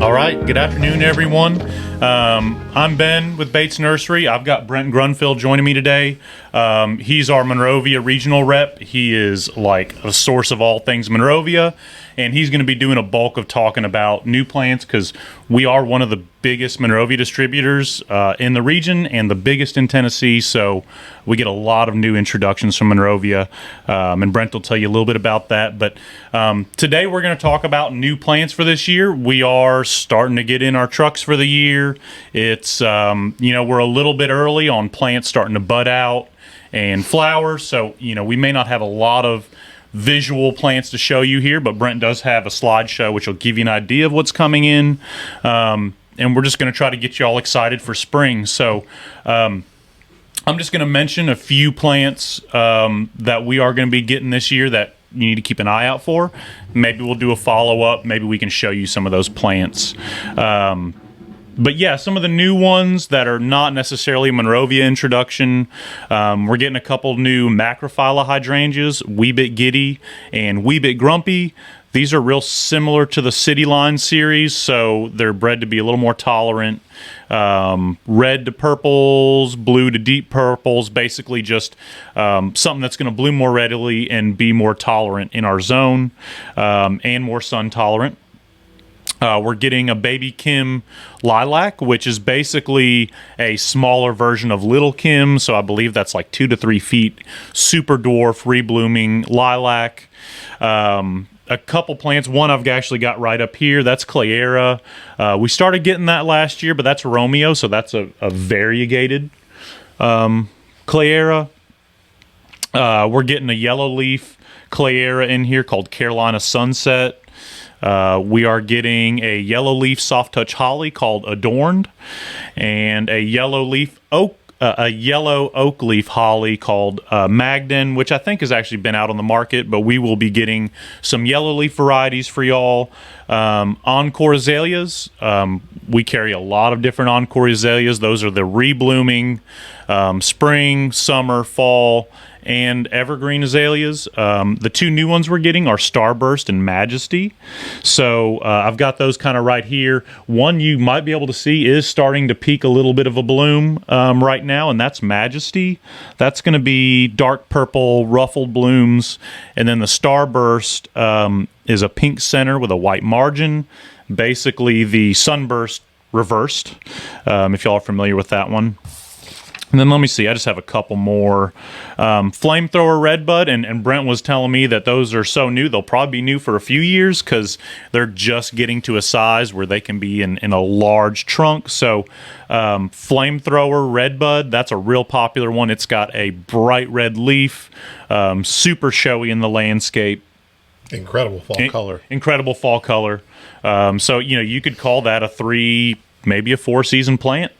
All right, good afternoon, everyone. I'm Ben with Bates Nursery. I've got Brent Grunfeld joining me today. He's our Monrovia regional rep. He is like a source of all things Monrovia, and he's going to be doing a bulk of talking about new plants because we are one of the biggest Monrovia distributors in the region and the biggest in Tennessee, so we get a lot of new introductions from Monrovia, and Brent will tell you a little bit about that. But today we're going to talk about new plants for this year. We are starting to get in our trucks for the year. It's, we're a little bit early on plants starting to bud out and flower, so, we may not have a lot of visual plants to show you here, but Brent does have a slideshow which will give you an idea of what's coming in. And we're just going to try to get you all excited for spring. So I'm just going to mention a few plants that we are going to be getting this year that you need to keep an eye out for. Maybe we'll do a follow-up. Maybe we can show you some of those plants. But yeah, some of the new ones that are not necessarily a Monrovia introduction. We're getting a couple new macrophylla hydrangeas, Wee Bit Giddy and Wee Bit Grumpy. These are real similar to the City Line series, so they're bred to be a little more tolerant. Red to purples, blue to deep purples, basically just something that's going to bloom more readily and be more tolerant in our zone, and more sun tolerant. We're getting a Baby Kim lilac, which is basically a smaller version of Little Kim, so I believe that's like 2 to 3 feet, super dwarf, reblooming lilac. A couple plants. One I've actually got right up here. That's Heuchera. We started getting that last year, but that's Romeo, so that's a variegated Heuchera. We're getting a yellow leaf Heuchera in here called Carolina Sunset. We are getting a yellow leaf soft touch holly called Adorned, and a yellow oak leaf holly called Magden, which I think has actually been out on the market, but we will be getting some yellow leaf varieties for y'all. Encore azaleas. We carry a lot of different encore azaleas. Those are the reblooming spring, summer, fall, and evergreen azaleas. The two new ones we're getting are Starburst and Majesty. So I've got those kind of right here. One you might be able to see is starting to peak a little bit of a bloom right now, and that's Majesty. That's going to be dark purple ruffled blooms, and then the Starburst is a pink center with a white margin, basically the Sunburst reversed, if y'all are familiar with that one. And then let me see, I just have a couple more. Flamethrower Redbud, and Brent was telling me that those are so new, they'll probably be new for a few years because they're just getting to a size where they can be in a large trunk. So Flamethrower Redbud, that's a real popular one. It's got a bright red leaf, super showy in the landscape. Incredible fall color. Incredible fall color. So, you could call that a 3, maybe a 4-season plant.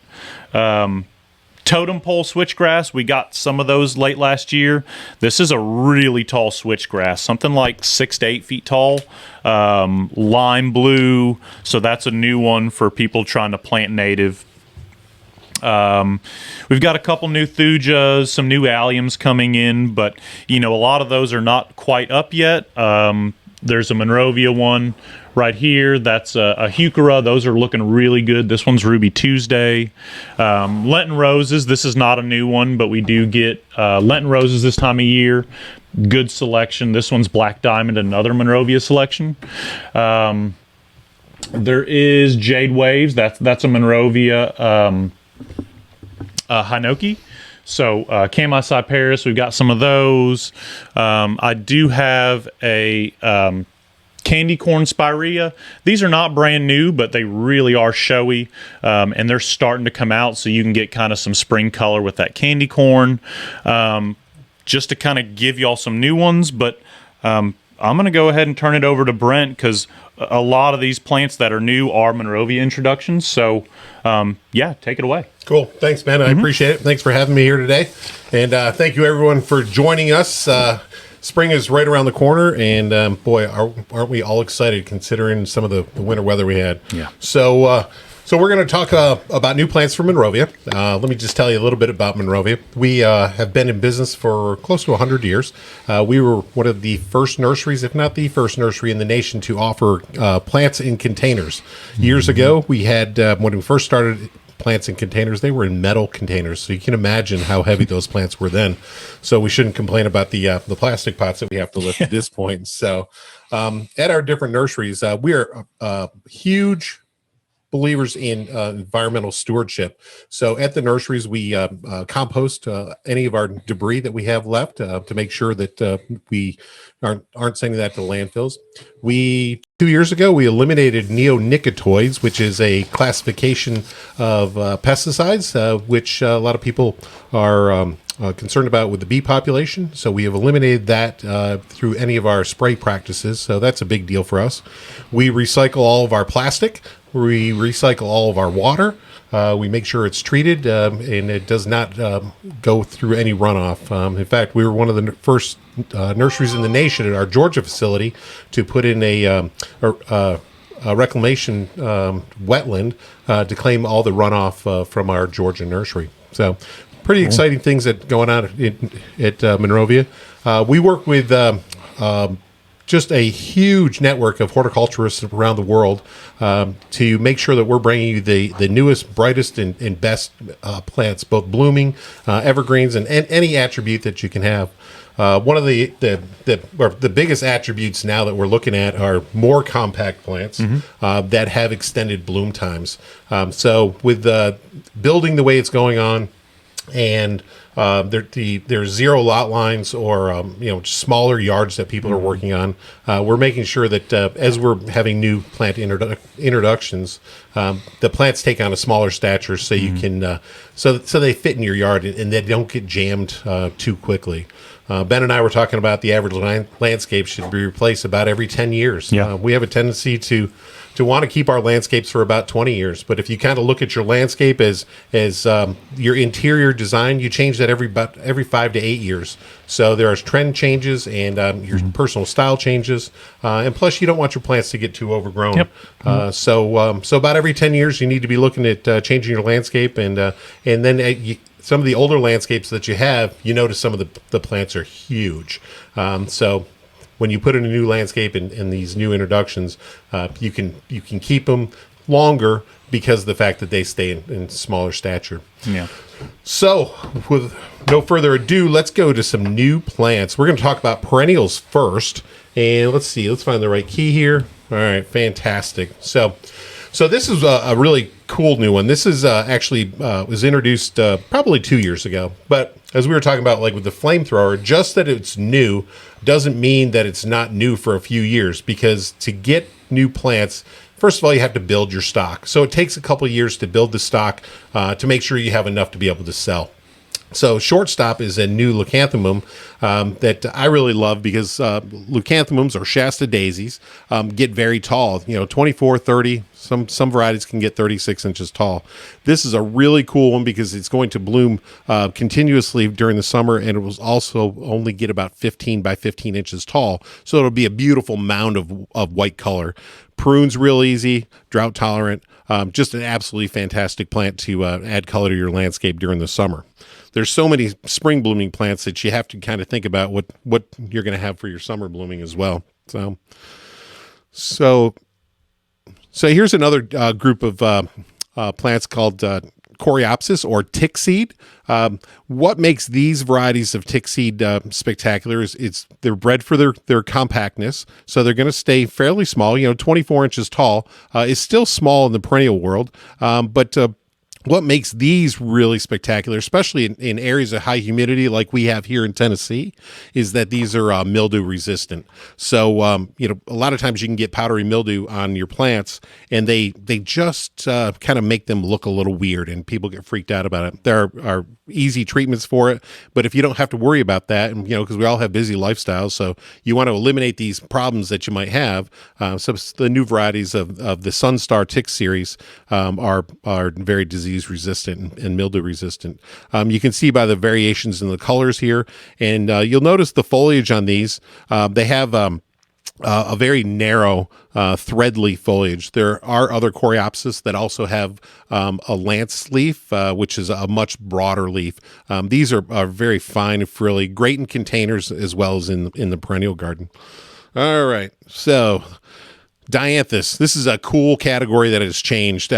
Totem pole switchgrass, we got some of those late last year. This is a really tall switchgrass, something like 6 to 8 feet tall, lime blue, so that's a new one for people trying to plant native. We've got a couple new thujas, some new alliums coming in, but a lot of those are not quite up yet. There's a Monrovia one right here. That's a Heuchera. Those are looking really good. This one's Ruby Tuesday. Lenten Roses. This is not a new one, but we do get Lenten Roses this time of year. Good selection. This one's Black Diamond, another Monrovia selection. There is Jade Waves. That's a Monrovia Hinoki. So Cami Paris, we've got some of those. I do have a candy corn spirea. These are not brand new, but they really are showy, and they're starting to come out, so you can get kind of some spring color with that candy corn. Just to kind of give y'all some new ones, but I'm going to go ahead and turn it over to Brent because a lot of these plants that are new are Monrovia introductions. So, yeah, take it away. Cool. Thanks, man. I appreciate it. Thanks for having me here today. And thank you, everyone, for joining us. Spring is right around the corner, and boy, aren't we all excited considering some of the winter weather we had. Yeah. So So we're going to talk about new plants from Monrovia. Let me just tell you a little bit about Monrovia. We have been in business for close to 100 years. We were one of the first nurseries, if not the first nursery in the nation, to offer plants in containers. Years ago, we had, when we first started plants in containers, they were in metal containers. So you can imagine how heavy those plants were then. So we shouldn't complain about the plastic pots that we have to lift at this point. So at our different nurseries, we are huge believers in environmental stewardship. So at the nurseries, we compost any of our debris that we have left to make sure that we aren't sending that to landfills. 2 years ago, we eliminated neonicotinoids, which is a classification of pesticides, which a lot of people are concerned about with the bee population. So we have eliminated that through any of our spray practices. So that's a big deal for us. We recycle all of our plastic. We recycle all of our water. We make sure it's treated and it does not go through any runoff. In fact, we were one of the first nurseries in the nation at our Georgia facility to put in a reclamation wetland to claim all the runoff from our Georgia nursery. So pretty exciting things that going on at Monrovia. We work with just a huge network of horticulturists around the world to make sure that we're bringing you the newest, brightest, and best plants, both blooming, evergreens, and any attribute that you can have. One of the biggest attributes now that we're looking at are more compact plants that have extended bloom times. So with building the way it's going on, and there's zero lot lines or smaller yards that people are working on. We're making sure that as we're having new plant introductions, the plants take on a smaller stature so you can so they fit in your yard and they don't get jammed too quickly. Ben and I were talking about the average landscape should be replaced about every 10 years. Yeah. We have a tendency to want to keep our landscapes for about 20 years. But if you kind of look at your landscape as your interior design, you change that every 5 to 8 years. So there are trend changes and your personal style changes. And plus, you don't want your plants to get too overgrown. Yep. So about every 10 years, you need to be looking at changing your landscape. And then some of the older landscapes that you have, you notice some of the plants are huge. So when you put in a new landscape and these new introductions, you can keep them longer because of the fact that they stay in smaller stature. Yeah. So with no further ado, let's go to some new plants. We're going to talk about perennials first. And let's find the right key here. All right, fantastic. So this is a really cool new one. This is actually was introduced probably 2 years ago. But as we were talking about, like with the flamethrower, just that it's new doesn't mean that it's not new for a few years, because to get new plants, first of all, you have to build your stock. So it takes a couple of years to build the stock to make sure you have enough to be able to sell. So Shortstop is a new leucanthemum that I really love because leucanthemums or Shasta daisies get very tall, 24, 30. Some varieties can get 36 inches tall. This is a really cool one because it's going to bloom continuously during the summer, and it will also only get about 15 by 15 inches tall. So it'll be a beautiful mound of white color. Prunes real easy, drought tolerant, just an absolutely fantastic plant to add color to your landscape during the summer. There's so many spring blooming plants that you have to kind of think about what you're going to have for your summer blooming as well. So here's another group of plants called Coreopsis or tick seed. What makes these varieties of tick seed spectacular is they're bred for their compactness, so they're going to stay fairly small. 24 inches tall is still small in the perennial world, but what makes these really spectacular, especially in areas of high humidity like we have here in Tennessee, is that these are mildew resistant. So, a lot of times you can get powdery mildew on your plants, and they just kind of make them look a little weird, and people get freaked out about it. There are easy treatments for it, but if you don't have to worry about that, and because we all have busy lifestyles, so you want to eliminate these problems that you might have. So the new varieties of the Sunstar Tick series are very disease resistant and mildew resistant. You can see by the variations in the colors here, and you'll notice the foliage on these. They have a very narrow thread leaf foliage. There are other coreopsis that also have a lance leaf, which is a much broader leaf. These are very fine and frilly, great in containers as well as in the perennial garden. All right, so dianthus. This is a cool category that has changed.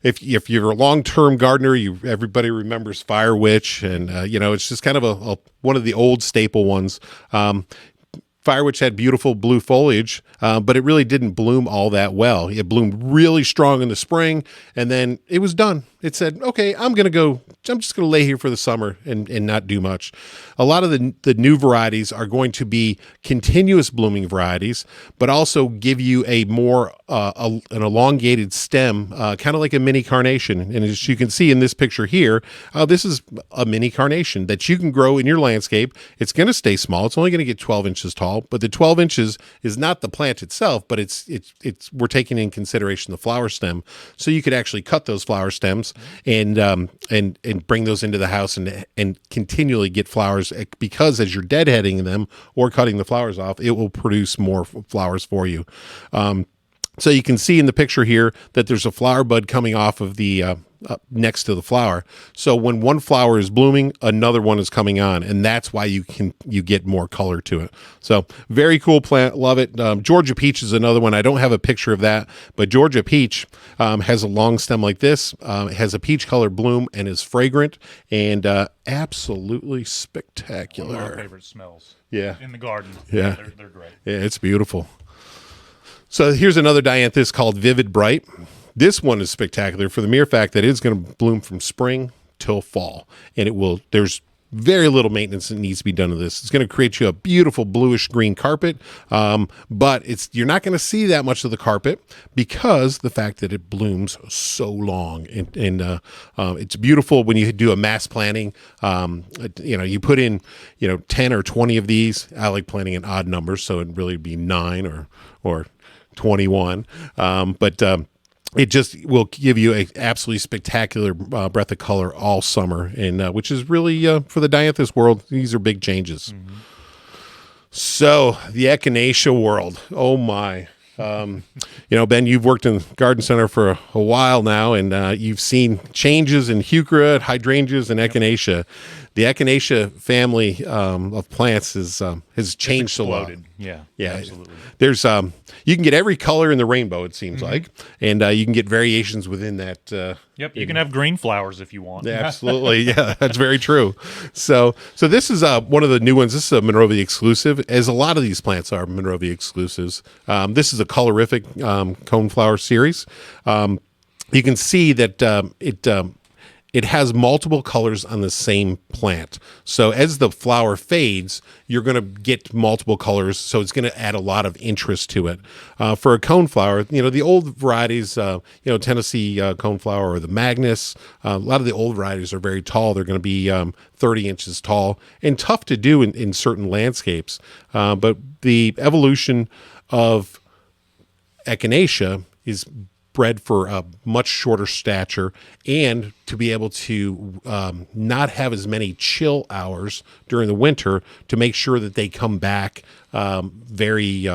If you're a long-term gardener, everybody remembers Fire Witch, and it's just kind of one of the old staple ones. Fire Witch had beautiful blue foliage, but it really didn't bloom all that well. It bloomed really strong in the spring, and then it was done. It said, okay, I'm just going to lay here for the summer and not do much. A lot of the new varieties are going to be continuous blooming varieties, but also give you a more an elongated stem, kind of like a mini carnation. And as you can see in this picture here, this is a mini carnation that you can grow in your landscape. It's going to stay small. It's only going to get 12 inches tall, but the 12 inches is not the plant itself, but it's we're taking in consideration the flower stem. So you could actually cut those flower stems and bring those into the house and continually get flowers, because as you're deadheading them or cutting the flowers off, it will produce more flowers for you. So you can see in the picture here that there's a flower bud coming off of the next to the flower. So when one flower is blooming, another one is coming on, and that's why you get more color to it. So very cool plant, love it. Georgia peach is another one. I don't have a picture of that, but Georgia peach has a long stem like this. It has a peach color bloom and is fragrant and absolutely spectacular. One of my favorite smells. Yeah, in the garden. Yeah, they're great. Yeah, it's beautiful. So here's another dianthus called Vivid Bright. This one is spectacular for the mere fact that it's going to bloom from spring till fall, and there's very little maintenance that needs to be done to this. It's going to create you a beautiful bluish green carpet, but you're not going to see that much of the carpet because the fact that it blooms so long, and it's beautiful when you do a mass planting. You put in 10 or 20 of these. I like planting in odd numbers, so it'd really be 9 or 21, but it just will give you a absolutely spectacular breath of color all summer, and which is really for the dianthus world, these are big changes. Mm-hmm. So the Echinacea world, oh my. Ben, you've worked in the garden center for a while now, and you've seen changes in Heuchera, hydrangeas, and Echinacea. The Echinacea family of plants has changed a lot. Yeah, absolutely. There's you can get every color in the rainbow, it seems like, and you can get variations within that. Yep, you can have green flowers if you want. Yeah, absolutely, yeah, that's very true. So this is one of the new ones. This is a Monrovia exclusive, as a lot of these plants are Monrovia exclusives. This is a colorific coneflower series. You can see that it has multiple colors on the same plant. So as the flower fades, you're going to get multiple colors. So it's going to add a lot of interest to it. For a coneflower, the old varieties, Tennessee coneflower or the Magnus, a lot of the old varieties are very tall. They're going to be 30 inches tall and tough to do in certain landscapes. But the evolution of Echinacea is bred for a much shorter stature and to be able to not have as many chill hours during the winter, to make sure that they come back very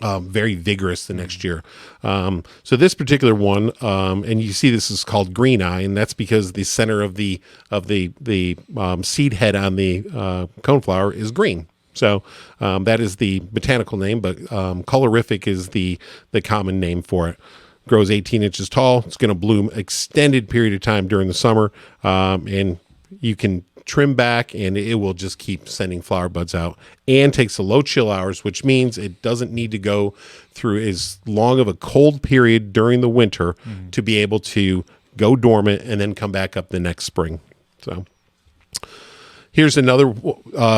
vigorous the next year. So this particular one, and you see this is called Green Eye, and that's because the center of the seed head on the coneflower is green. So that is the botanical name, but colorific is the common name for it. Grows 18 inches tall. It's going to bloom extended period of time during the summer, and you can trim back, and it will just keep sending flower buds out, and takes the low chill hours, which means it doesn't need to go through as long of a cold period during the winter to be able to go dormant and then come back up the next spring. So here's another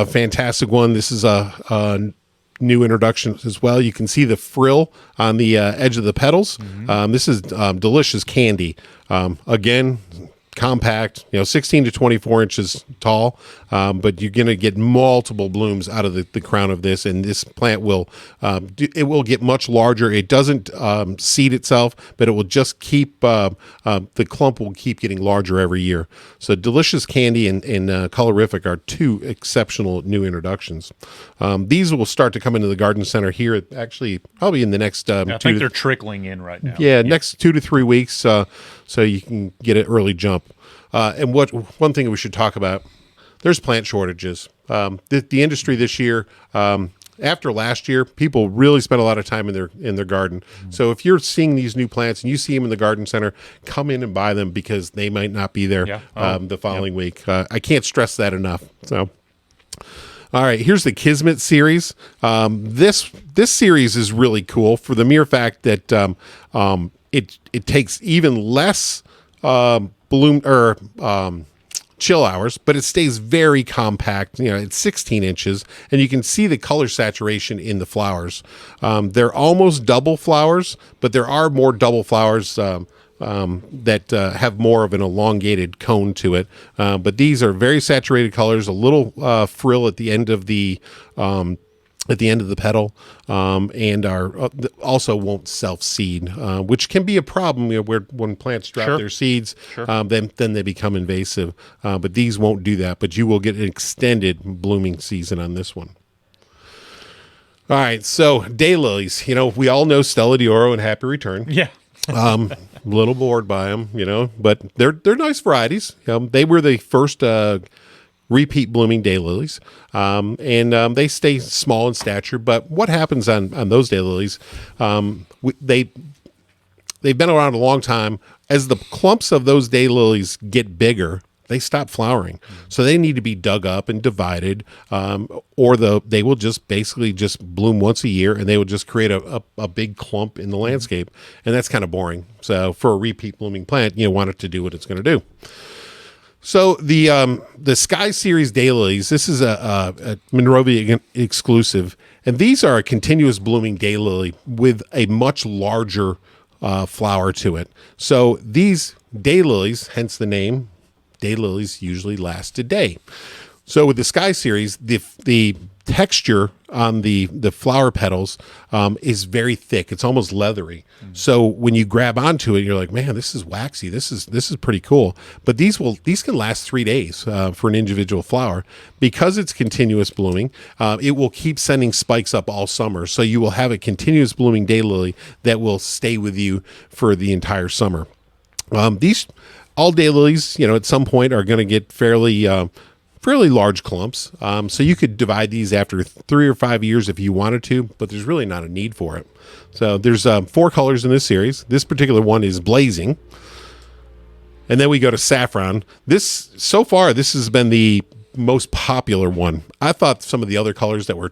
fantastic one. This is a new introduction as well. You can see the frill on the edge of the petals. This is delicious candy. Again, compact, 16 to 24 inches tall. but you're going to get multiple blooms out of the crown of this, and this plant will it will get much larger. It doesn't seed itself, but it will just keep the clump will keep getting larger every year. So Delicious Candy and Colorific are two exceptional new introductions. These will start to come into the garden center here, actually probably in the next I think they're trickling in right now. Yeah, next 2 to 3 weeks, so you can get an early jump. And one thing we should talk about, there's plant shortages. The industry this year, after last year, people really spent a lot of time in their garden. So if you're seeing these new plants and you see them in the garden center, come in and buy them because they might not be there the following week. I can't stress that enough. So. All right, here's the Kismet series. This series is really cool for the mere fact that it takes even less chill hours, but it stays very compact. It's 16 inches, and you can see the color saturation in the flowers. They're almost double flowers, but there are more double flowers that have more of an elongated cone to it. But these are very saturated colors, a little frill at the end of the petal, and are also won't self-seed, which can be a problem where when plants drop their seeds, then they become invasive. But these won't do that, but you will get an extended blooming season on this one. All right, so daylilies. We all know Stella d'Oro and Happy Return. Yeah. A little bored by them, but they're nice varieties. They were the first repeat blooming daylilies, and they stay small in stature. But what happens on those daylilies? They've been around a long time. As the clumps of those daylilies get bigger, they stop flowering. So they need to be dug up and divided, or they will just basically just bloom once a year, and they will just create a big clump in the landscape. And that's kind of boring. So for a repeat blooming plant, you want it to do what it's going to do. So the Sky Series daylilies, this is a Monrovia exclusive, and these are a continuous blooming daylily with a much larger flower to it. So these daylilies, hence the name, daylilies usually last a day. So with the Sky Series, the texture on the flower petals is very thick. It's almost leathery. So when you grab onto it, you're like, man, this is waxy. This is pretty cool. But these can last 3 days for an individual flower. Because it's continuous blooming, it will keep sending spikes up all summer. So you will have a continuous blooming daylily that will stay with you for the entire summer. All daylilies, at some point are going to get fairly large clumps. So you could divide these after 3 or 5 years if you wanted to, but there's really not a need for it. So there's 4 colors in this series. This particular one is Blazing. And then we go to Saffron. So far, this has been the most popular one. I thought some of the other colors that were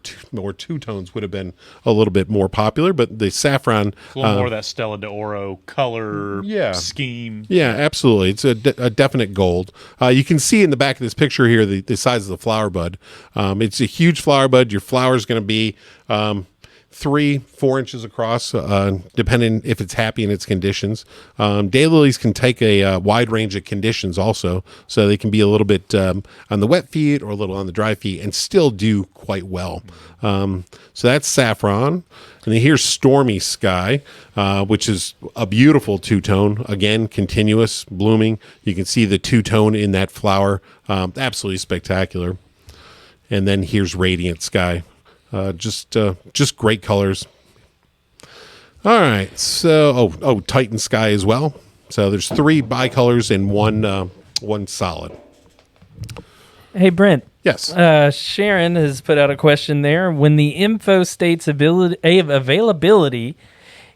two tones would have been a little bit more popular, but the Saffron, a little more of that Stella d'Oro color scheme. Yeah, absolutely. It's a definite gold. You can see in the back of this picture here the size of the flower bud. It's a huge flower bud. Your flower is going to be 3-4 inches across, depending if it's happy in its conditions. Daylilies can take a wide range of conditions also, so they can be a little bit on the wet feet or a little on the dry feet and still do quite well. So that's Saffron. And then here's Stormy Sky, which is a beautiful two-tone. Again, continuous blooming. You can see the two-tone in that flower. Absolutely spectacular. And then here's Radiant Sky. Just great colors. All right, so Titan Sky as well. So there's 3 bicolors and one solid. Hey Brent. Yes. Sharon has put out a question there. When the info states availability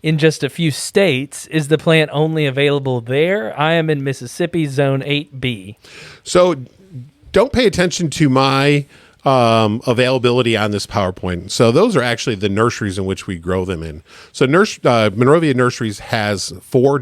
in just a few states, is the plant only available there? I am in Mississippi, Zone 8B. So don't pay attention to my availability on this PowerPoint. So those are actually the nurseries in which we grow them in. So Monrovia Nurseries has 4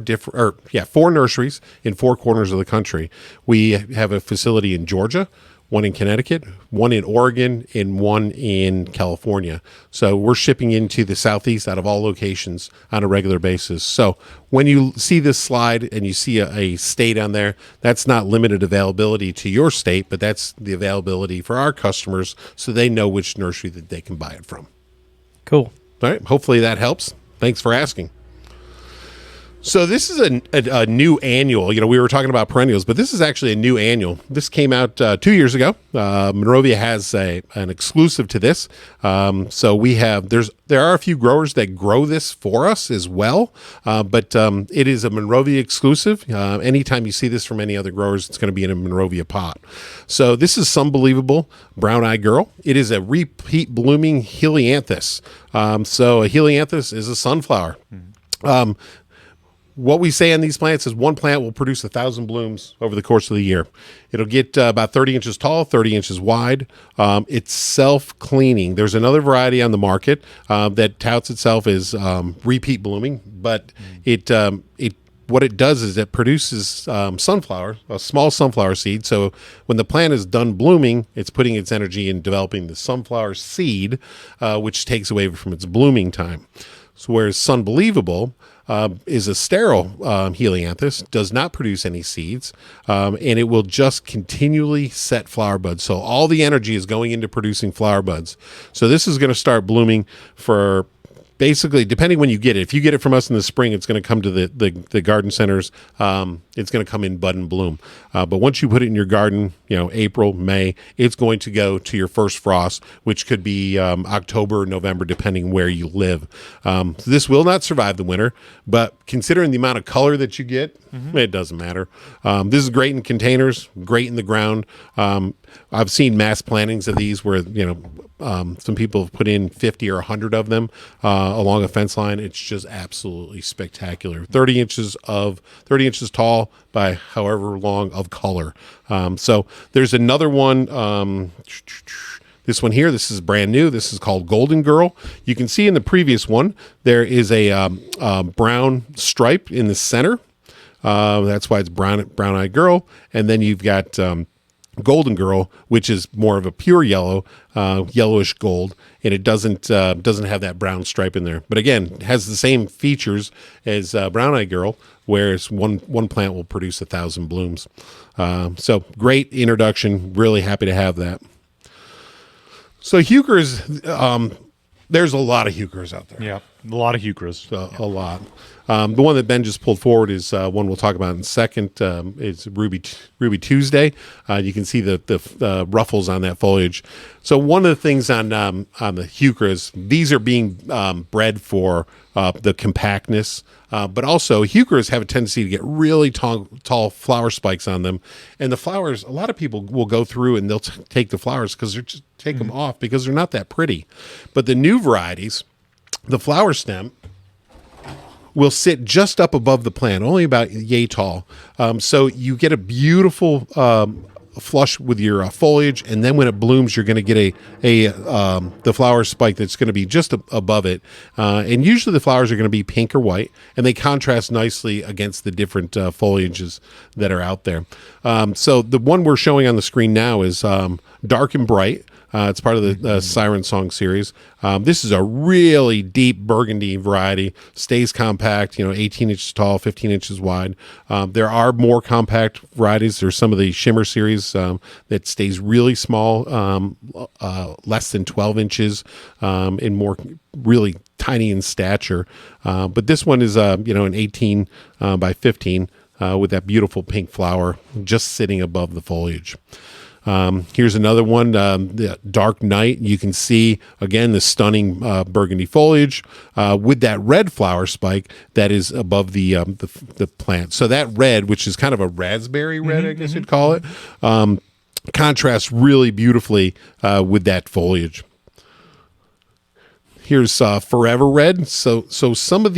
nurseries in 4 corners of the country. We have a facility in Georgia, one in Connecticut, one in Oregon, and one in California. So we're shipping into the Southeast out of all locations on a regular basis. So when you see this slide and you see a state on there, that's not limited availability to your state, but that's the availability for our customers so they know which nursery that they can buy it from. Cool. All right. Hopefully that helps. Thanks for asking. So this is a new annual. We were talking about perennials, but this is actually a new annual. This came out 2 years ago. Monrovia has an exclusive to this. So there are a few growers that grow this for us as well, but it is a Monrovia exclusive. Anytime you see this from any other growers, it's going to be in a Monrovia pot. So this is Sunbelievable Brown-Eyed Girl. It is a repeat blooming helianthus. So a helianthus is a sunflower. What we say on these plants is one plant will produce 1,000 blooms over the course of the year. It'll get about 30 inches tall, 30 inches wide. It's self-cleaning. There's another variety on the market that touts itself as repeat blooming, but what it does is it produces sunflower, a small sunflower seed. So when the plant is done blooming, it's putting its energy in developing the sunflower seed, which takes away from its blooming time. So whereas Sunbelievable is a sterile helianthus, does not produce any seeds, and it will just continually set flower buds. So all the energy is going into producing flower buds. So this is going to start blooming for basically, depending when you get it. If you get it from us in the spring, it's going to come to the garden centers. It's going to come in bud and bloom. But once you put it in your garden, April, May, it's going to go to your first frost, which could be October or November, depending where you live. So this will not survive the winter, but considering the amount of color that you get, it doesn't matter. This is great in containers, great in the ground. I've seen mass plantings of these where, some people have put in 50 or 100 of them along a fence line. It's just absolutely spectacular. 30 inches tall by however long of color. So there's another one. This one here, this is brand new. This is called Golden Girl. You can see in the previous one, there is a brown stripe in the center. That's why it's brown-eyed girl. And then you've got Golden Girl, which is more of a pure yellow, yellowish gold, and it doesn't have that brown stripe in there. But again, it has the same features as Brown-Eyed Girl, whereas one plant will produce 1,000 blooms. So great introduction. Really happy to have that. So Heucheras, there's a lot of Heucheras out there. Yeah, a lot of Heucheras. A lot. The one that Ben just pulled forward is one we'll talk about in a second. It's Ruby Tuesday. You can see the ruffles on that foliage. So one of the things on the Heucheras, these are being bred for the compactness, but also Heucheras have a tendency to get really tall flower spikes on them. And the flowers, a lot of people will go through and they'll take the flowers because they're just take them off because they're not that pretty. But the new varieties, the flower stem will sit just up above the plant, only about yay tall. So you get a beautiful flush with your foliage, and then when it blooms, you're going to get the flower spike that's going to be just above it. And usually the flowers are going to be pink or white, and they contrast nicely against the different foliages that are out there. So the one we're showing on the screen now is Dark and Bright. It's part of the Siren Song series. This is a really deep burgundy variety. Stays compact, 18 inches tall, 15 inches wide. There are more compact varieties. There's some of the Shimmer series that stays really small, less than 12 inches, and more really tiny in stature. But this one is, an 18 by 15 with that beautiful pink flower just sitting above the foliage. Here's another one, the Dark Night. You can see, again, the stunning burgundy foliage with that red flower spike that is above the plant. So that red, which is kind of a raspberry red, I guess you'd call it, contrasts really beautifully with that foliage. Here's Forever Red. So some of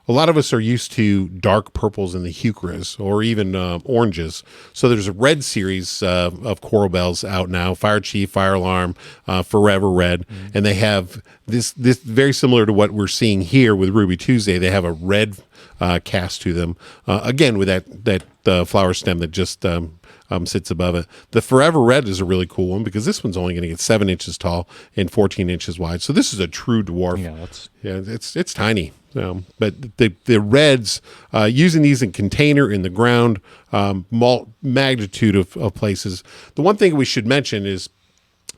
a lot of us are used to dark purples in the Heucheras or even oranges. So there's a red series of coral bells out now, Fire Chief, Fire Alarm, Forever Red. And they have this very similar to what we're seeing here with Ruby Tuesday. They have a red cast to them, again, with that flower stem that just sits above it. The Forever Red is a really cool one because this one's only going to get 7 inches tall and 14 inches wide. So this is a true dwarf. It's tiny. But the reds, using these in container, in the ground, magnitude of places. The one thing we should mention is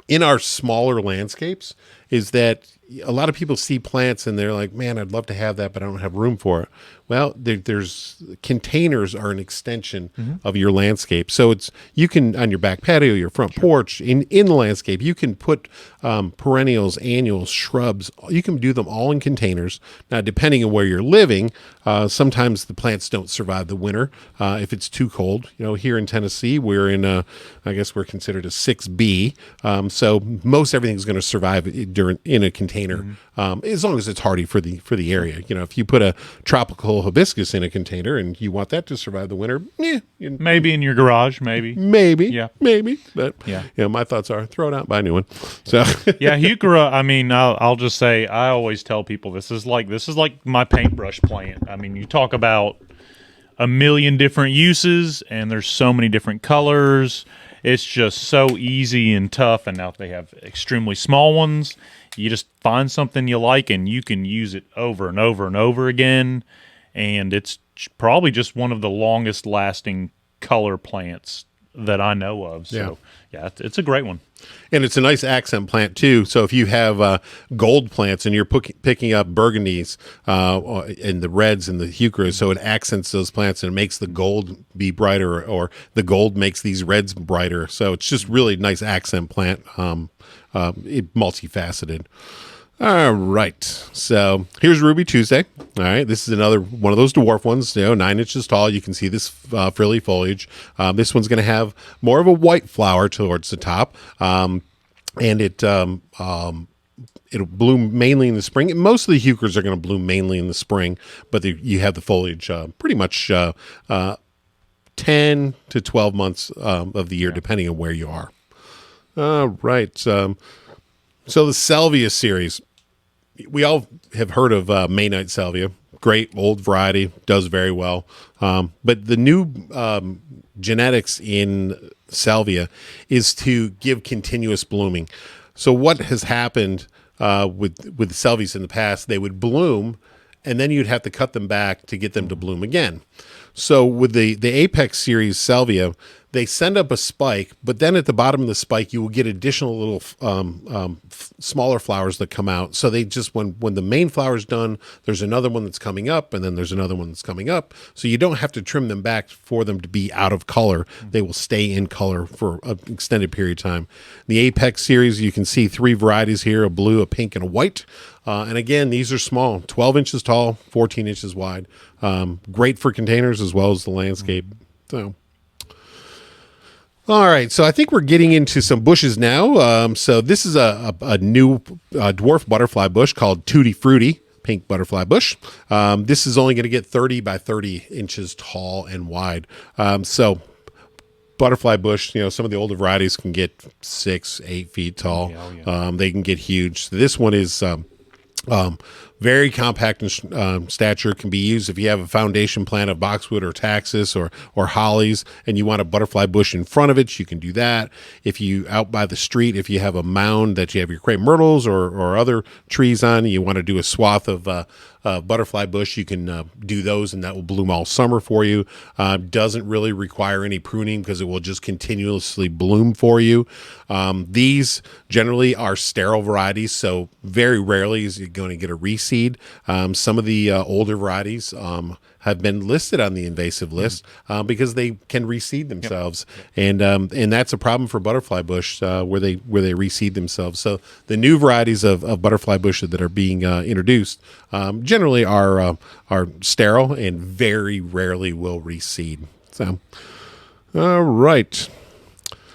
in our smaller landscapes is that a lot of people see plants and they're like, man, I'd love to have that, but I don't have room for it. Well, there's containers are an extension of your landscape. So you can, on your back patio, your front porch, in the landscape, you can put perennials, annuals, shrubs. You can do them all in containers. Now, depending on where you're living, sometimes the plants don't survive the winter if it's too cold. Here in Tennessee, we're in I guess we're considered a 6B. So most everything's going to survive in a container, as long as it's hardy for the area. If you put a tropical hibiscus in a container and you want that to survive the winter, maybe in your garage, maybe, but my thoughts are throw it out, buy a new one. So Heuchera, I mean, I'll just say, I always tell people this is like my paintbrush plant. I mean, you talk about a million different uses and there's so many different colors. It's just so easy and tough. And now they have extremely small ones. You just find something you like and you can use it over and over and over again. And it's probably just one of the longest lasting color plants that I know of. So yeah, it's a great one. And it's a nice accent plant too. So if you have gold plants and you're picking up burgundies and the reds and the heucheras, so it accents those plants and it makes the gold be brighter, or the gold makes these reds brighter. So it's just really nice accent plant, multifaceted. All right, so here's Ruby Tuesday. All right, this is another one of those dwarf ones, 9 inches tall. You can see this frilly foliage. This one's going to have more of a white flower towards the top, and it'll bloom mainly in the spring. Most of the heucheras are going to bloom mainly in the spring, but you have the foliage pretty much 10 to 12 months of the year, depending on where you are. All right, so the salvia series. We all have heard of May-night salvia. Great old variety, does very well. But the new genetics in salvia is to give continuous blooming. So what has happened with the salvias in the past, they would bloom, and then you'd have to cut them back to get them to bloom again. So with the Apex series salvia, they send up a spike, but then at the bottom of the spike, you will get additional little smaller flowers that come out. So they just, when the main flower is done, there's another one that's coming up, and then there's another one that's coming up. So you don't have to trim them back for them to be out of color. They will stay in color for an extended period of time. The Apex series, you can see 3 varieties here, a blue, a pink, and a white. And again, these are small, 12 inches tall, 14 inches wide. Great for containers as well as the landscape. So, all right, so I think we're getting into some bushes now. So this is a new dwarf butterfly bush called Tutti Frutti, pink butterfly bush. This is only going to get 30 by 30 inches tall and wide. So butterfly bush, some of the older varieties can get 6-8 feet tall. They can get huge. This one is very compact in stature. Can be used if you have a foundation plant of boxwood or taxus or hollies and you want a butterfly bush in front of it, you can do that. If you out by the street, if you have a mound that you have your crepe myrtles or other trees on, you want to do a swath of butterfly bush, you can do those and that will bloom all summer for you. Doesn't really require any pruning because it will just continuously bloom for you. These generally are sterile varieties, so very rarely is it going to get a reseed. Some of the older varieties have been listed on the invasive list because they can reseed themselves, and that's a problem for butterfly bush where they reseed themselves. So the new varieties of butterfly bush that are being introduced generally are sterile and very rarely will reseed. So, all right.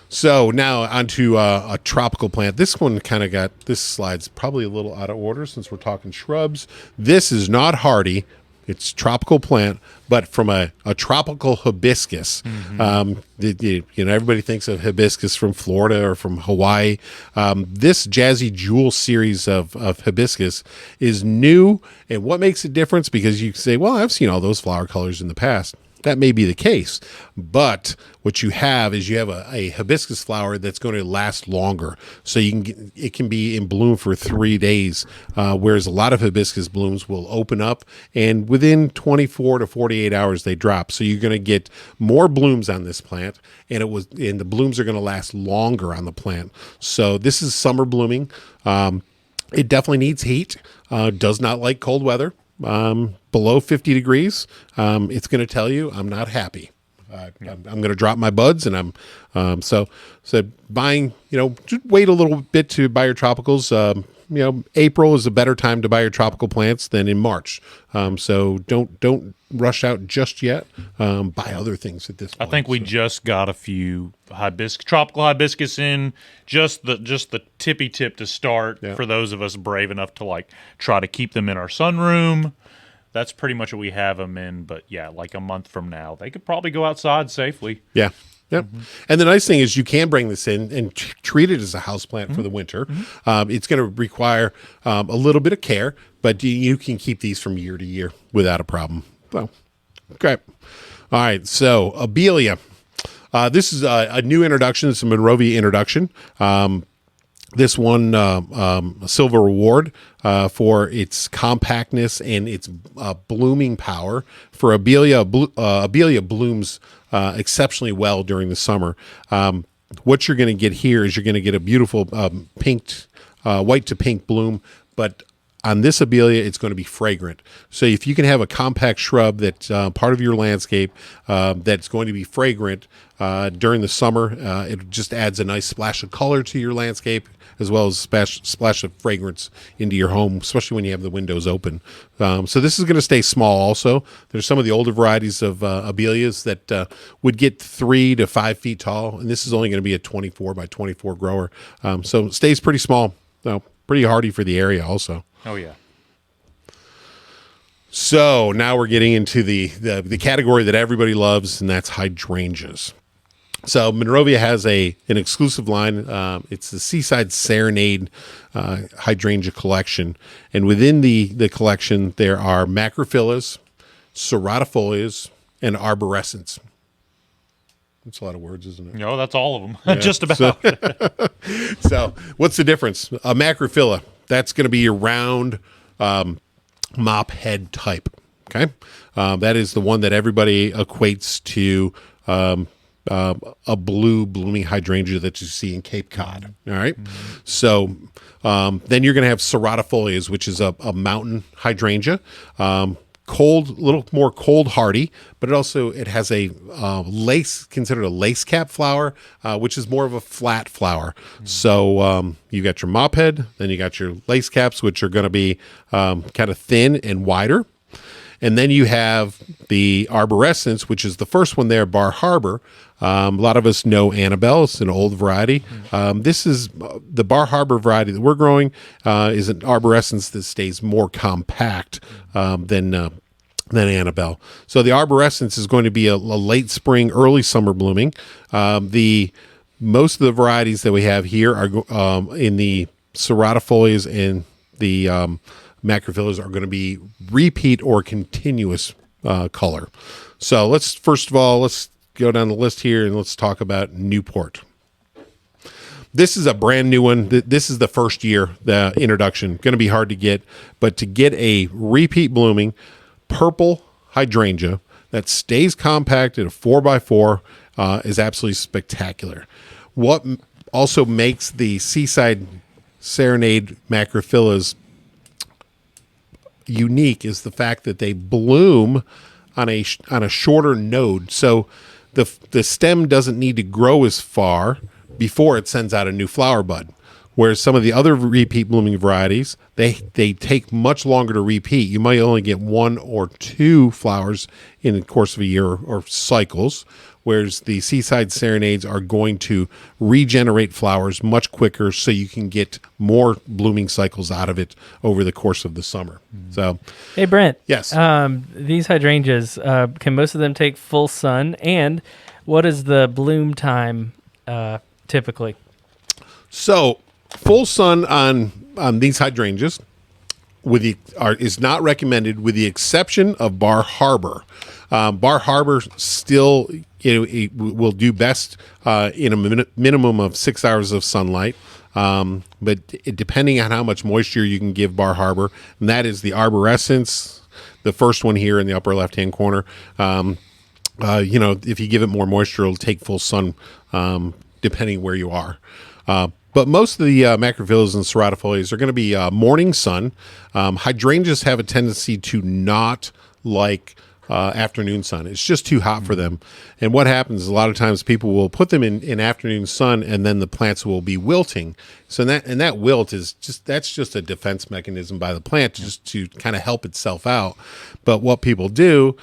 So now onto a tropical plant. This one kind of this slide's probably a little out of order since we're talking shrubs. This is not hardy. It's tropical plant, but from a tropical hibiscus. Everybody thinks of hibiscus from Florida or from Hawaii. This Jazzy Jewel series of hibiscus is new. And what makes it different? Because you say, well, I've seen all those flower colors in the past. that may be the case, but what you have is you have a hibiscus flower that's going to last longer. So it can be in bloom for 3 days, whereas a lot of hibiscus blooms will open up and within 24 to 48 hours they drop. So you're going to get more blooms on this plant, and the blooms are going to last longer on the plant. So this is summer blooming. It definitely needs heat. Does not like cold weather. Below 50 degrees, it's going to tell you I'm not happy. I'm going to drop my buds, and so buying. Just wait a little bit to buy your tropicals. April is a better time to buy your tropical plants than in March. So don't rush out just yet. Buy other things at this point. I think we just got a few tropical hibiscus in, just the tippy tip to start for those of us brave enough to try to keep them in our sunroom. That's pretty much what we have them in. But yeah, like a month from now, they could probably go outside safely. Yeah. Yep. Mm-hmm. And the nice thing is you can bring this in and treat it as a houseplant for the winter. Mm-hmm. It's going to require a little bit of care, but you can keep these from year to year without a problem. Well, okay. All right. So Abelia. This is a new introduction. It's a Monrovia introduction. This won a silver award for its compactness and its blooming power. For Abelia, Abelia blooms exceptionally well during the summer. What you're going to get here is you're going to get a beautiful white to pink bloom, but on this Abelia, it's going to be fragrant. So if you can have a compact shrub that's part of your landscape that's going to be fragrant during the summer, it just adds a nice splash of color to your landscape, as well as a splash of fragrance into your home, especially when you have the windows open. So this is going to stay small also. There's some of the older varieties of Abelias that would get 3 to 5 feet tall, and this is only going to be a 24 by 24 grower. So it stays pretty small, pretty hardy for the area also. Oh, yeah. So now we're getting into the category that everybody loves, and that's hydrangeas. So Monrovia has an exclusive line. It's the Seaside Serenade hydrangea collection. And within the collection, there are macrophyllus, ceratofolias, and arborescens. That's a lot of words, isn't it? No, that's all of them. Yeah. Just about. So what's the difference? A macrophylla, that's going to be your round mop head type. Okay. That is the one that everybody equates to a blue blooming hydrangea that you see in Cape Cod. All right. Mm-hmm. So then you're going to have ceratofolias, which is a mountain hydrangea. Cold, a little more cold hardy, but it has a considered a lace cap flower, which is more of a flat flower. Mm-hmm. So you got your mop head, then you got your lace caps, which are going to be kind of thin and wider. And then you have the arborescens, which is the first one there, Bar Harbor. A lot of us know Annabelle. It's an old variety. This is the Bar Harbor variety that we're growing is an arborescens that stays more compact than Annabelle. So the arborescens is going to be a late spring, early summer blooming. Most of the varieties that we have here are in the ceratofolias and the macrophyllas are going to be repeat or continuous color. So let's go down the list here and let's talk about Newport. This is a brand new one. This is the first year, the introduction. Going to be hard to get, but to get a repeat blooming purple hydrangea that stays compact at a 4x4 is absolutely spectacular. What also makes the Seaside Serenade macrophyllas unique is the fact that they bloom on a shorter node. So the stem doesn't need to grow as far before it sends out a new flower bud. Whereas some of the other repeat blooming varieties, they take much longer to repeat. You might only get 1 or 2 flowers in the course of a year or cycles, whereas the Seaside Serenades are going to regenerate flowers much quicker so you can get more blooming cycles out of it over the course of the summer. So, hey, Brent. Yes. These hydrangeas, can most of them take full sun? And what is the bloom time typically? So, full sun on these hydrangeas is not recommended with the exception of Bar Harbor. Bar Harbor still it will do best in a minimum of 6 hours of sunlight. But depending on how much moisture you can give Bar Harbor, and that is the arborescence, the first one here in the upper left-hand corner. If you give it more moisture, it'll take full sun, depending where you are. But most of the macrophyllus and ceratophyllus are going to be morning sun. Hydrangeas have a tendency to not like afternoon sun. It's just too hot for them. And what happens is a lot of times people will put them in afternoon sun, and then the plants will be wilting. So that wilt is just a defense mechanism by the plant just to kind of help itself out. But what people do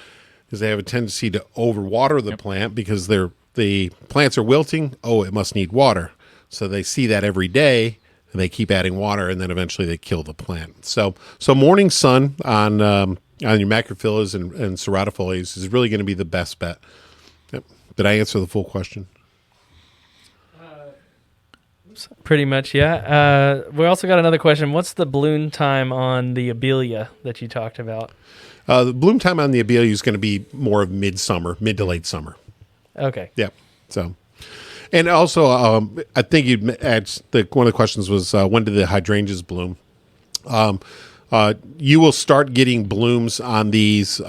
is they have a tendency to overwater the plant because the plants are wilting. Oh, it must need water. So they see that every day, and they keep adding water, and then eventually they kill the plant. So morning sun on your macrophyllus and ceratophyllus is really going to be the best bet. Yep. Did I answer the full question? Pretty much, yeah. We also got another question. What's the bloom time on the abelia that you talked about? The bloom time on the abelia is going to be more of mid to late summer. Okay. Yep. So. And also, I think you'd add one of the questions was when do the hydrangeas bloom? You will start getting blooms on these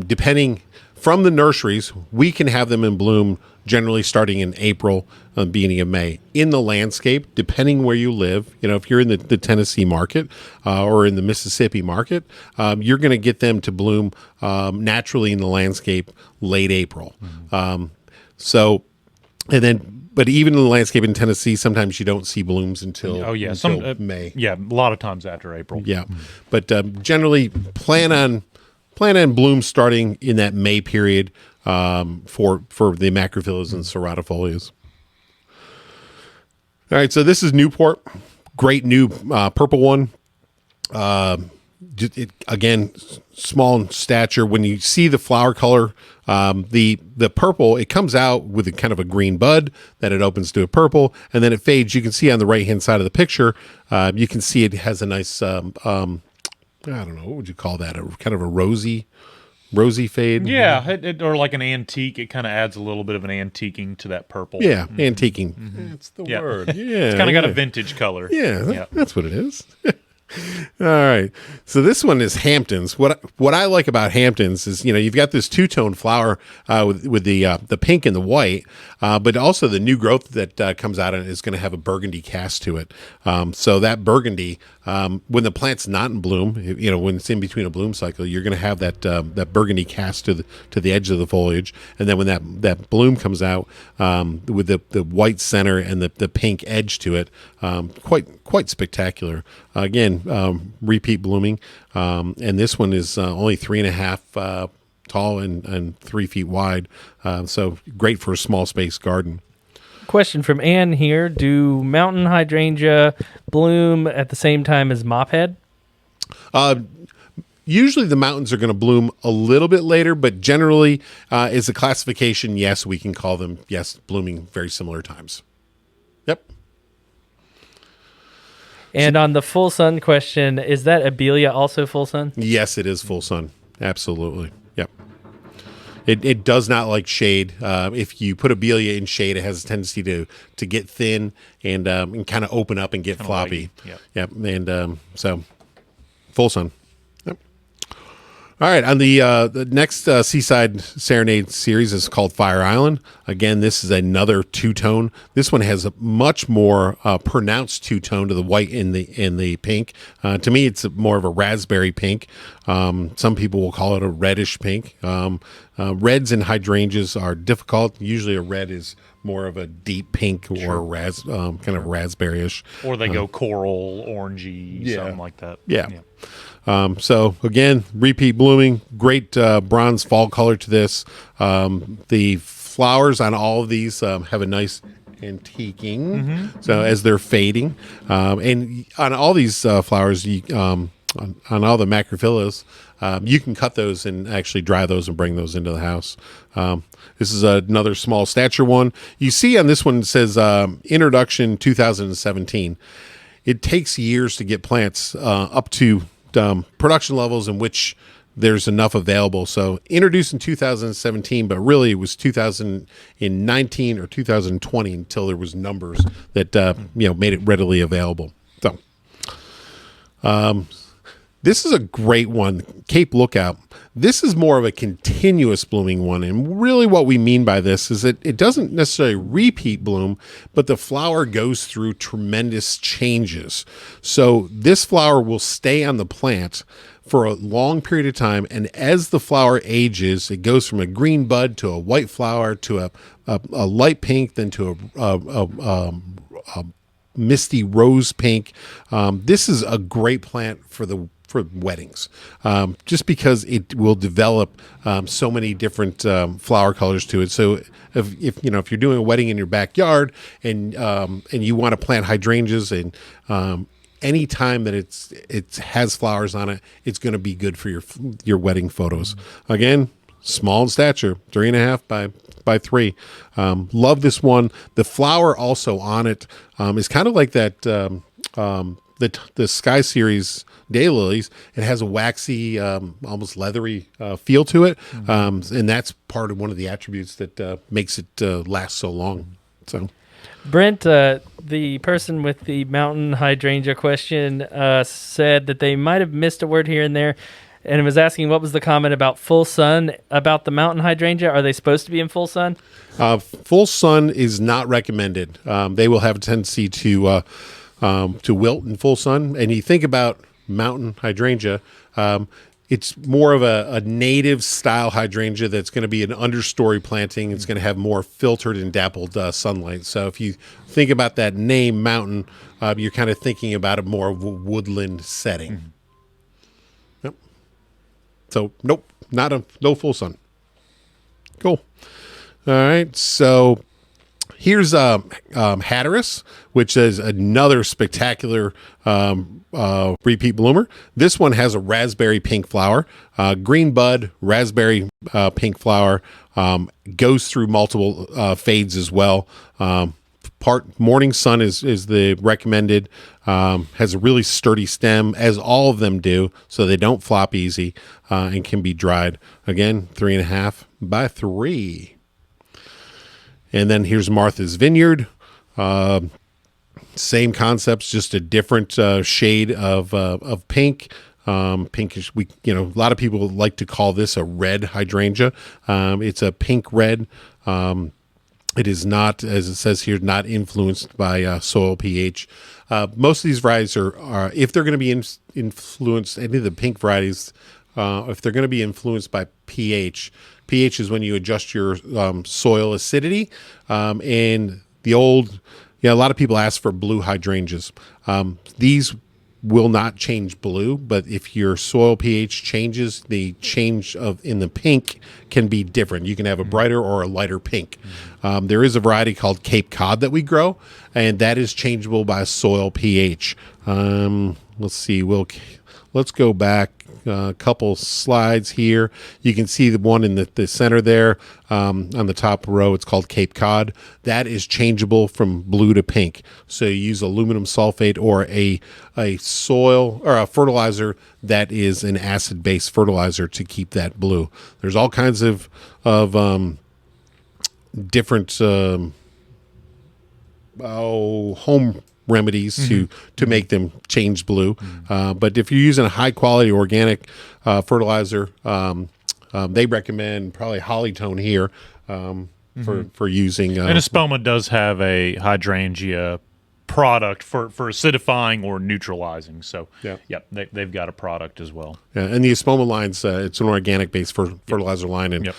depending from the nurseries. We can have them in bloom generally starting in April, beginning of May. In the landscape, depending where you live, if you're in the Tennessee market or in the Mississippi market, you're going to get them to bloom naturally in the landscape late April. But even in the landscape in Tennessee, sometimes you don't see blooms until May. Yeah, a lot of times after April. Yeah, but generally plan on blooms starting in that May period for the macrophyllus and ceratophyllus. All right, so this is Newport, great new purple one. Again, small in stature. When you see the flower color, the purple, it comes out with a kind of a green bud, then it opens to a purple, and then it fades. You can see on the right-hand side of the picture, you can see it has a nice, I don't know, what would you call that? Kind of a rosy fade. Yeah, or like an antique. It kind of adds a little bit of an antiquing to that purple. Yeah, antiquing. That's the word. Yeah, it's kind of got a vintage color. Yeah, that's what it is. All right. So this one is Hamptons. What I like about Hamptons is, you've got this two-tone flower with the pink and the white, but also the new growth that comes out of it is going to have a burgundy cast to it. So that burgundy, when the plant's not in bloom, when it's in between a bloom cycle, you're going to have that burgundy cast to the edge of the foliage, and then when that bloom comes out with the white center and the pink edge to it, quite spectacular. Again, repeat blooming, and this one is only 3.5 tall and 3 feet wide, so great for a small space garden. Question from Ann here: do mountain hydrangea bloom at the same time as mophead? Usually the mountains are going to bloom a little bit later, but generally as a classification, yes, we can call them blooming very similar times. Yep. And on the full sun question, is that abelia also full sun? Yes, it is full sun. Absolutely. Yep. It does not like shade. If you put abelia in shade, it has a tendency to get thin and kind of open up and get floppy. Yep. And so full sun. Yep. All right. On the next Seaside Serenade series is called Fire Island. Again, this is another two-tone. This one has a much more pronounced two-tone to the white and the pink. To me, it's more of a raspberry pink. Some people will call it a reddish pink. Reds and hydrangeas are difficult. Usually a red is more of a deep pink or kind of raspberryish. Or they go coral, orangey, something like that. Yeah. So again, repeat blooming, great bronze fall color to this. The flowers on all of these have a nice antiquing, so as they're fading, and on all these flowers, on all the macrophyllus, you can cut those and actually dry those and bring those into the house. This is another small stature one. You see on this one it says introduction 2017. It takes years to get plants up to production levels in which there's enough available. So introduced in 2017, but really it was 2019 or 2020 until there was numbers that made it readily available. So this is a great one, Cape Lookout. This is more of a continuous blooming one, and really what we mean by this is that it doesn't necessarily repeat bloom, but the flower goes through tremendous changes. So this flower will stay on the plant for a long period of time, and as the flower ages, it goes from a green bud to a white flower to a light pink, then to a misty rose pink. This is a great plant for weddings, just because it will develop so many different flower colors to it. So if you're doing a wedding in your backyard and you want to plant hydrangeas, and any time that it has flowers on it, it's going to be good for your wedding photos. Again, small in stature, 3.5 by 3. Love this one. The flower also on it is kind of like that the Sky Series Daylilies. It has a waxy, almost leathery feel to it, and that's part of one of the attributes that makes it last so long. So, Brent, the person with the mountain hydrangea question said that they might have missed a word here and there, and it was asking what was the comment about full sun about the mountain hydrangea. Are they supposed to be in full sun? Full sun is not recommended. They will have a tendency to wilt in full sun. And you think about mountain hydrangea, it's more of a native style hydrangea that's going to be an understory planting. It's going to have more filtered and dappled sunlight. So if you think about that name mountain, you're kind of thinking about a more woodland setting. Yep. So nope, no full sun. Cool. All right. So here's Hatteras, which is another spectacular repeat bloomer. This one has a raspberry pink flower, green bud, raspberry pink flower, goes through multiple fades as well. Part morning sun is the recommended, has a really sturdy stem, as all of them do, so they don't flop easy and can be dried. Again, 3.5 by 3. And then here's Martha's Vineyard. Same concepts, just a different shade of pink. Pinkish. A lot of people like to call this a red hydrangea. It's a pink red. It is not, as it says here, not influenced by soil pH. Most of these varieties are if they're going to be influenced, any of the pink varieties, if they're going to be influenced by pH. pH is when you adjust your soil acidity. And a lot of people ask for blue hydrangeas. These will not change blue, but if your soil pH changes, the change in the pink can be different. You can have a brighter or a lighter pink. There is a variety called Cape Cod that we grow, and that is changeable by soil pH. Let's see. Let's go back a couple slides here. You can see the one in the center there on the top row. It's called Cape Cod. That is changeable from blue to pink. So you use aluminum sulfate or a soil or a fertilizer that is an acid-based fertilizer to keep that blue. There's all kinds of different home remedies to make them change blue. But if you're using a high quality organic fertilizer, they recommend probably Hollytone here for using. And Espoma does have a hydrangea product for acidifying or neutralizing. So they've got a product as well. Yeah, and the Espoma line's it's an organic based fertilizer line, and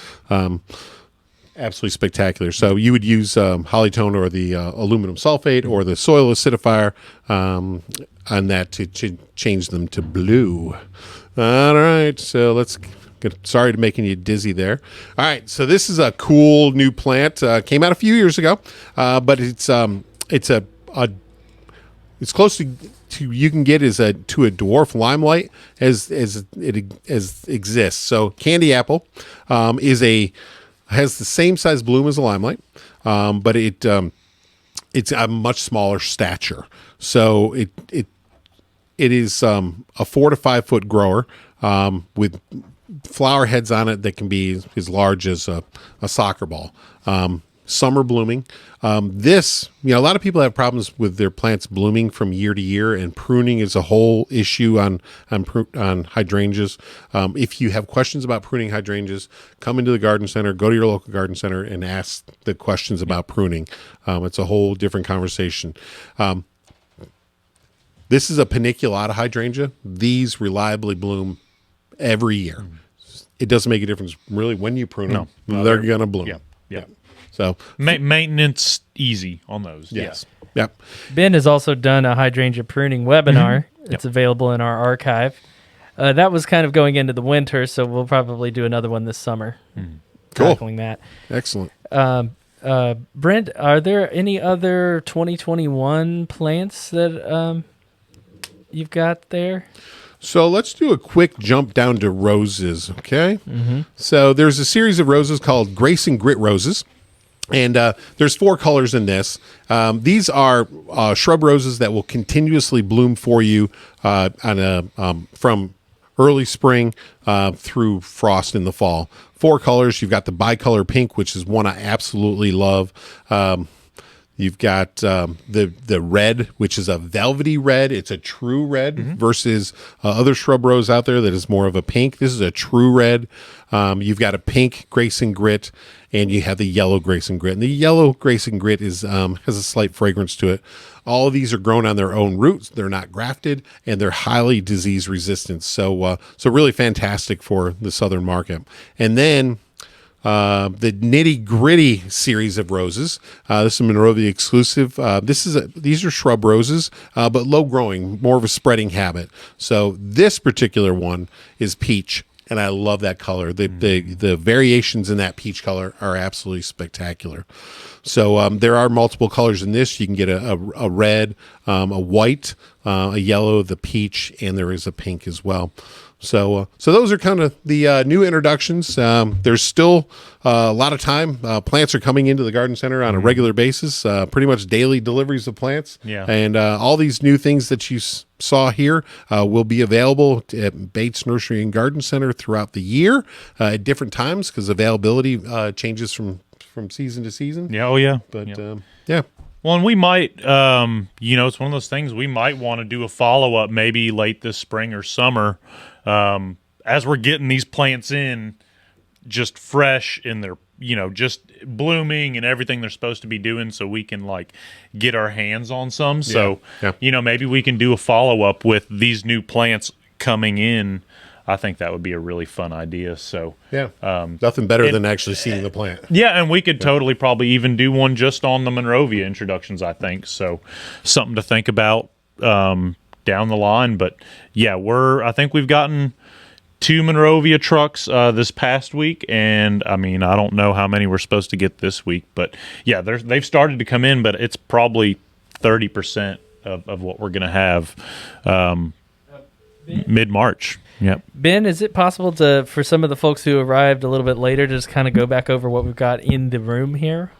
absolutely spectacular. So you would use Hollytone or the aluminum sulfate or the soil acidifier on that to change them to blue. All right, so let's get, sorry to making you dizzy there. All right, so this is a cool new plant. Came out a few years ago, but it's close to you can get to a dwarf limelight as it exists. So candy apple has the same size bloom as a limelight, but it's a much smaller stature. So it is a 4 to 5 foot grower with flower heads on it that can be as large as a soccer ball. Summer blooming. This, a lot of people have problems with their plants blooming from year to year, and pruning is a whole issue on hydrangeas. If you have questions about pruning hydrangeas, come into the garden center, go to your local garden center and ask the questions about pruning. It's a whole different conversation. This is a paniculata hydrangea. These reliably bloom every year. It doesn't make a difference really when you prune them. They're going to bloom. Yeah. So maintenance easy on those. Yes. Yep. Ben has also done a hydrangea pruning webinar. It's available in our archive. That was kind of going into the winter, so we'll probably do another one this summer. Cool. Tackling that. Excellent. Brent, are there any other 2021 plants that you've got there? So let's do a quick jump down to roses, okay? So there's a series of roses called Grace and Grit roses. And there's 4 colors in this. These are shrub roses that will continuously bloom for you from early spring through frost in the fall. 4 colors. You've got the bicolor pink, which is one I absolutely love. You've got the red, which is a velvety red. It's a true red versus other shrub rose out there that is more of a pink. This is a true red. You've got a pink Grace and Grit, and you have the yellow Grace and Grit. And the yellow Grace and Grit has a slight fragrance to it. All of these are grown on their own roots. They're not grafted, and they're highly disease resistant. So really fantastic for the southern market. And then the Nitty Gritty series of roses. This is a Monrovia exclusive. These are shrub roses, but low growing, more of a spreading habit. So this particular one is peach, and I love that color. The variations in that peach color are absolutely spectacular. So there are multiple colors in this. You can get a red, a white, a yellow, the peach, and there is a pink as well. So those are kind of the new introductions. There's still a lot of time. Plants are coming into the garden center on a regular basis, pretty much daily deliveries of plants. Yeah. And all these new things that you saw here will be available at Bates Nursery and Garden Center throughout the year at different times because availability changes from season to season. Yeah. Oh, yeah. But yeah. Well, and we might, it's one of those things we might want to do a follow-up maybe late this spring or summer as we're getting these plants in just fresh in their, just blooming and everything they're supposed to be doing so we can, get our hands on some. So, maybe we can do a follow-up with these new plants coming in. I think that would be a really fun idea. So nothing better than actually seeing the plant. Yeah, and we could totally probably even do one just on the Monrovia introductions, I think. So something to think about down the line. But yeah, I think we've gotten 2 Monrovia trucks this past week, and I mean, I don't know how many we're supposed to get this week, but yeah, they've started to come in, but it's probably 30% of what we're going to have mid-March. Yep. Ben, is it possible for some of the folks who arrived a little bit later to just kind of go back over what we've got in the room here?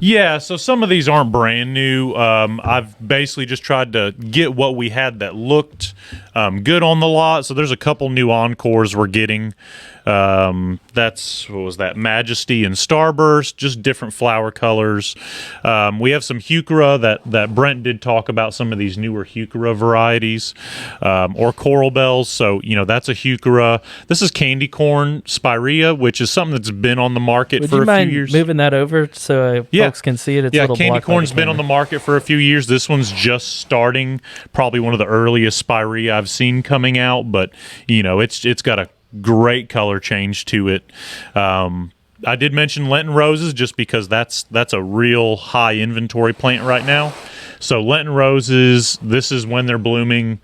Yeah, so some of these aren't brand new. I've basically just tried to get what we had that looked good on the lot. So there's a couple new encores we're getting. That's, what was that, Majesty and Starburst, just different flower colors. We have some Heuchera that Brent did talk about, some of these newer Heuchera varieties, or Coral Bells. So, that's a Heuchera. This is Candy Corn Spirea, which is something that's been on the market for a few years. Moving that over so folks can see it? It's yeah, Candy Corn's been on the market for a few years. This one's just starting, probably one of the earliest Spirea I've seen coming out, but, it's got a great color change to it. I did mention Lenten roses just because that's a real high inventory plant right now. So Lenten roses, this is when they're blooming.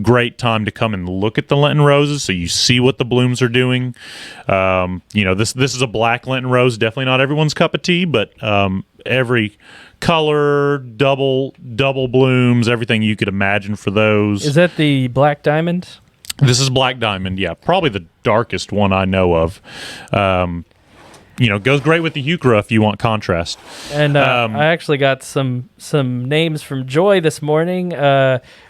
Great time to come and look at the Lenten roses so you see what the blooms are doing. This is a black Lenten rose, definitely not everyone's cup of tea, but every color, double blooms, everything you could imagine for those. Is that the Black Diamond? This is Black Diamond, yeah. Probably the darkest one I know of. Goes great with the Heuchera if you want contrast. And I actually got some names from Joy this morning.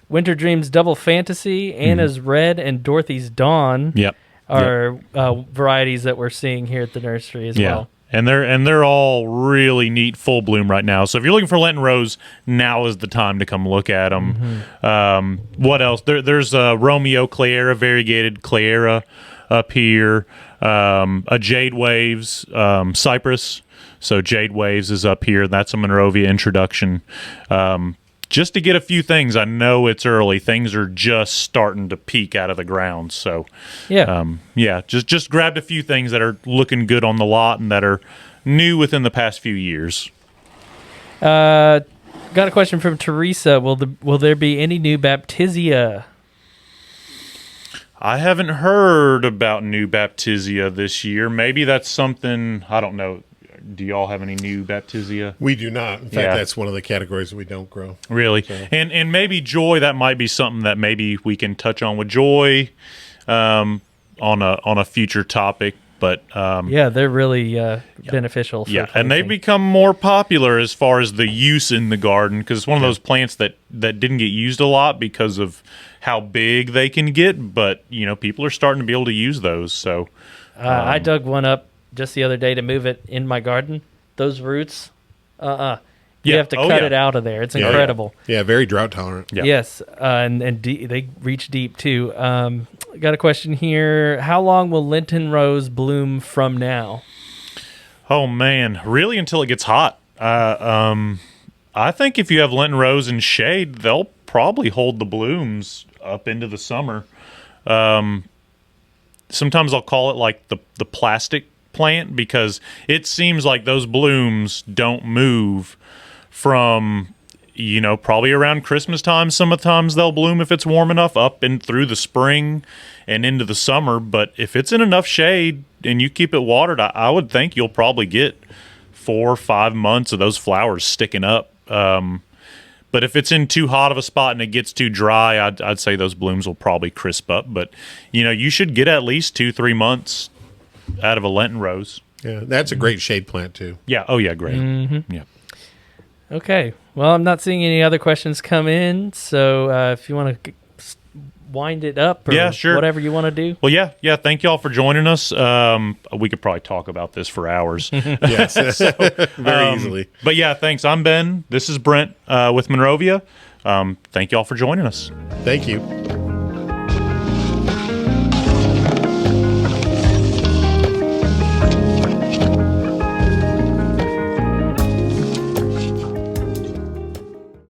Winter Dreams Double Fantasy, Anna's Red, and Dorothy's Dawn Yep. are varieties that we're seeing here at the nursery as well. And they're all really neat, full bloom right now. So if you're looking for Lenten Rose, now is the time to come look at them. What else? There's Romeo Clayera, variegated Clayera up here. A Jade Waves Cypress. So Jade Waves is up here. That's a Monrovia introduction. Just to get a few things. I know it's early. Things are just starting to peek out of the ground. So, just grabbed a few things that are looking good on the lot and that are new within the past few years. Got a question from Teresa. Will there be any new Baptisia? I haven't heard about new Baptisia this year. Maybe that's something, I don't know. Do y'all have any new Baptisia? We do not. In fact, that's one of the categories we don't grow. Really? So. And maybe Joy, that might be something that maybe we can touch on with Joy on a future topic. But they're really beneficial. For and they've become more popular as far as the use in the garden, because it's one of those plants that didn't get used a lot because of how big they can get. But people are starting to be able to use those. So I dug one up just the other day to move it in my garden. Those roots, you have to cut it out of there. It's incredible. Yeah, very drought tolerant. Yeah. Yes, and they reach deep too. Got a question here. How long will Lenten Rose bloom from now? Oh man, really until it gets hot. I think if you have Lenten Rose in shade, they'll probably hold the blooms up into the summer. Sometimes I'll call it like the plastic plant, because it seems like those blooms don't move from probably around Christmas time. Sometimes they'll bloom if it's warm enough up and through the spring and into the summer. But if it's in enough shade and you keep it watered, I would think you'll probably get 4 or 5 months of those flowers sticking up. But if it's in too hot of a spot and it gets too dry, I'd say those blooms will probably crisp up. But you should get at least 2-3 months out of a Lenten Rose. Yeah, that's a great shade plant too. Yeah. Oh yeah, great. Mm-hmm. Yeah. Okay. Well, I'm not seeing any other questions come in, so if you want to wind it up or sure. whatever you want to do. Well, yeah. Thank y'all for joining us. We could probably talk about this for hours. Yes, very easily. But yeah, thanks. I'm Ben. This is Brent with Monrovia. Thank y'all for joining us. Thank you.